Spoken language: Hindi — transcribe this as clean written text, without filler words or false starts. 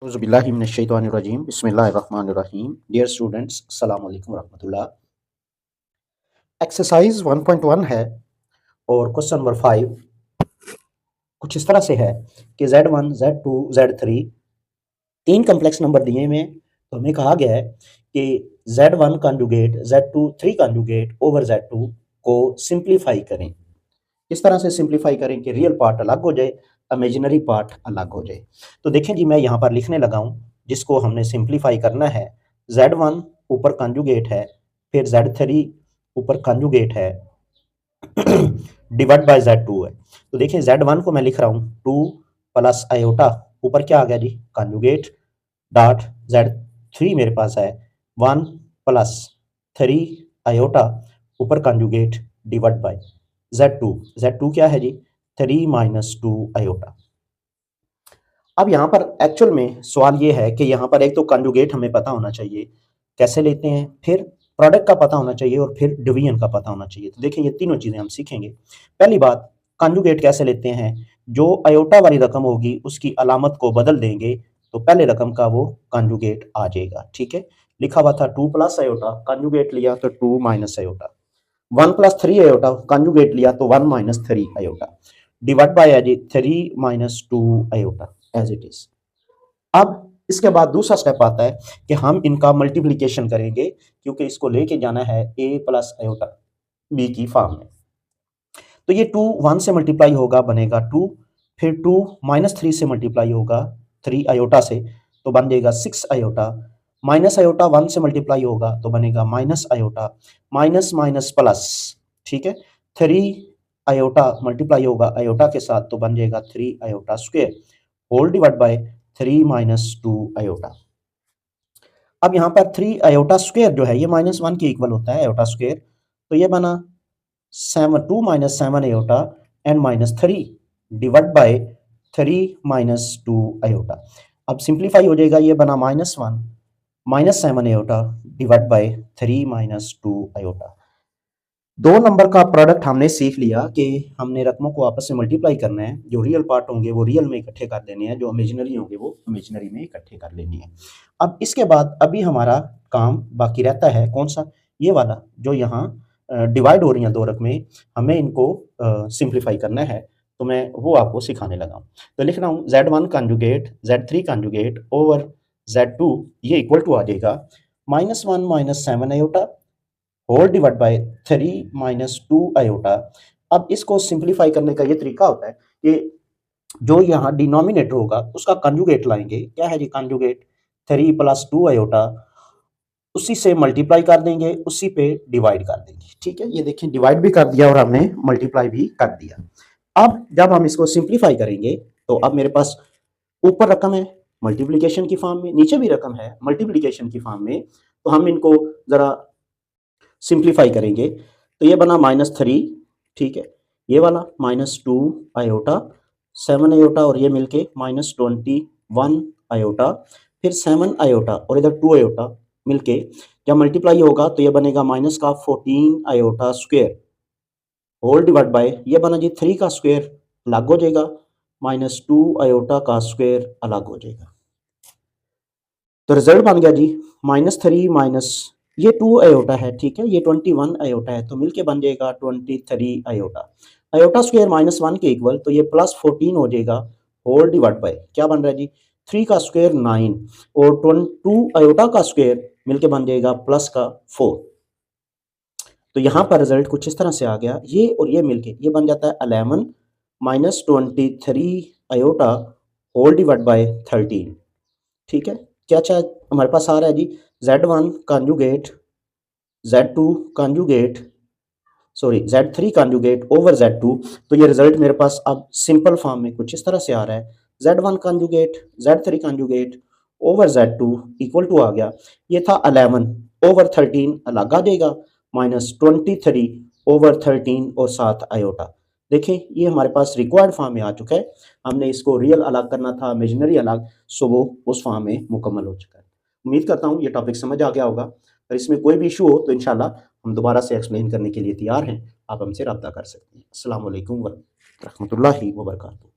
औज़ुबिल्लाहिमिनश्शैतानिर्रजीम बिस्मिल्लाहिर्रहमानिर्रहीम। डियर स्टूडेंट्स, अस्सलाम वालेकुम रहमतुल्लाह। एक्सरसाइज 1.1 है और क्वेश्चन नंबर 5 कुछ इस तरह से है कि Z1, Z2, Z3 तीन कम्प्लेक्स नंबर दिए हुए हैं। तो हमें कहा गया है कि Z1 conjugate Z2 3 conjugate over Z2 को सिंप्लीफाई करें। इस तरह से सिंप्लीफाई करें कि रियल पार्ट अलग हो जाए, इमेजिनरी पार्ट अलग हो जाए। तो देखें जी, मैं यहाँ पर लिखने लगा हूँ जिसको हमने सिंप्लीफाई करना है। Z1 ऊपर कंजुगेट है, फिर Z3 ऊपर कंजुगेट है डिवाइड बाय Z2 है। तो देखिए Z1 को मैं लिख रहा हूँ 2 प्लस आयोटा, ऊपर क्या आ गया जी कंजुगेट, डॉट Z3 मेरे पास है 1 प्लस 3 आयोटा ऊपर कंजुगेट डिवाइड बाय Z2 क्या है जी 3 माइनस 2 आयोटा। अब यहाँ पर एक्चुअल में सवाल ये है कि यहाँ पर एक तो कंजुगेट हमें पता होना चाहिए कैसे लेते हैं, फिर प्रोडक्ट का पता होना चाहिए और फिर डिवीजन का पता होना चाहिए। तो देखिए ये तीनों चीज़ें हम सीखेंगे। पहली बात, कंजुगेट कैसे लेते हैं, जो आयोटा वाली रकम होगी उसकी अलामत को बदल देंगे तो पहले रकम का वो कंजुगेट आ जाएगा। ठीक है, लिखा हुआ था 2 प्लस आयोटा, कंजुगेट लिया तो 2 minus iota, 1 plus 3 iota conjugate लिया तो 1 माइनस 3 आयोटा, डिवाइड बाय है जी 3 minus 2 iota as it is. अब इसके बाद दूसरा स्टेप आता है कि हम इनका मल्टीप्लिकेशन करेंगे क्योंकि इसको लेके जाना है a प्लस आयोटा b की फॉर्म में। तो ये 2 1 से मल्टीप्लाई होगा बनेगा 2, फिर 2 माइनस 3 से मल्टीप्लाई होगा 3 आयोटा से तो बन जाएगा 6 आयोटा, माइनस आयोटा 1 से मल्टीप्लाई होगा तो बनेगा minus iota, minus minus plus. ठीक है, 3 आयोटा मल्टीप्लाई होगा आयोटा के साथ तो बन जाएगा 3 iota square whole divide by 3 minus 2 iota. अब यहाँ पर 3 आयोटा स्क्वायर जो है ये -1 के इक्वल होता है आयोटा स्क्वायर, तो ये बना 2 minus 7 iota and minus 3 divide by 3 minus 2 iota. अब सिंप्लीफाई हो जाएगा, ये बना -1 minus 7 iota divide by 3 minus 2 iota. दो नंबर का प्रोडक्ट हमने सीख लिया कि हमने रकमों को आपस में मल्टीप्लाई करना है, जो रियल पार्ट होंगे वो रियल में इकट्ठे कर देने हैं, जो इमेजिनरी होंगे वो इमेजिनरी में इकट्ठे कर लेनी है। अब इसके बाद अभी हमारा काम बाकी रहता है कौन सा, ये वाला जो यहाँ डिवाइड हो रही हैं दो रकमें, हमें इनको सिंप्लीफाई करना है। तो मैं वो आपको सिखाने लगा हूँ। तो लिख रहा हूँ Z1 conjugate Z3 conjugate over Z2 ये इक्वल टू आ जाएगा -1 minus 7 iota whole divide by 3 minus 2 iota. अब इसको सिंप्लीफाई करने का ये तरीका होता है कि जो यहाँ डिनोमिनेटर होगा उसका कंजुगेट लाएंगे। क्या है जी कंजुगेट 3 प्लस 2 आयोटा, उसी से मल्टीप्लाई कर देंगे, उसी पे डिवाइड कर देंगे। ठीक है, ये देखें डिवाइड भी कर दिया और हमने मल्टीप्लाई भी कर दिया। अब जब हम इसको सिंप्लीफाई करेंगे तो अब मेरे पास ऊपर रकम है मल्टीप्लिकेशन की फॉर्म में, नीचे भी रकम है मल्टीप्लिकेशन की फॉर्म में, तो हम इनको जरा सिंप्लीफाई करेंगे। तो ये बना -3, ठीक है, ये वाला -2 आयोटा, 7 आयोटा और ये मिलके -21 आयोटा, फिर 7 आयोटा और इधर 2 आयोटा मिलके जब मल्टीप्लाई होगा तो ये बनेगा माइनस का 14 iota square whole divide by ये बना जी 3 का स्क्वायर अलग हो जाएगा, -2 आयोटा का स्क्वायर अलग हो जाएगा। तो रिजल्ट बन गया जी -3 माइनस ये 2 आयोटा है, ठीक है, ये 21 आयोटा है तो मिलके बन जाएगा 23 आयोटा। आयोटा स्क्वायर -1 के इक्वल तो ये +14 हो जाएगा होल डिवाइड बाय क्या बन रहा है जी 3 का स्क्वायर 9 और 2 आयोटा का स्क्वायर मिलके बन जाएगा प्लस का 4। तो यहाँ पर रिजल्ट कुछ इस तरह से आ गया, ये और ये मिलके ये बन जाता है 11 minus 23 iota whole divide by 13। ठीक है, क्या चाहे हमारे पास आ रहा है जी Z1 conjugate Z2 conjugate Z3 conjugate over Z2। तो ये रिजल्ट मेरे पास अब सिंपल फॉर्म में कुछ इस तरह से आ रहा है, Z1 conjugate Z3 conjugate over Z2 equal to आ गया, ये था 11 ओवर 13 अलग आ जाएगा -23 ओवर 13 और 7 आयोटा। देखें ये हमारे पास रिक्वायर्ड फॉर्म में आ चुका है, हमने इसको रियल अलग करना था इमेजिनरी अलग, सो वो उस फॉर्म में मुकम्मल हो चुका है। उम्मीद करता हूँ ये टॉपिक समझ आ गया होगा, अगर इसमें कोई भी इशू हो तो इंशाल्लाह हम दोबारा से एक्सप्लेन करने के लिए तैयार हैं, आप हमसे रब्ता कर सकते हैं। अस्सलाम वालेकुम व रहमतुल्लाहि व बरकातहू।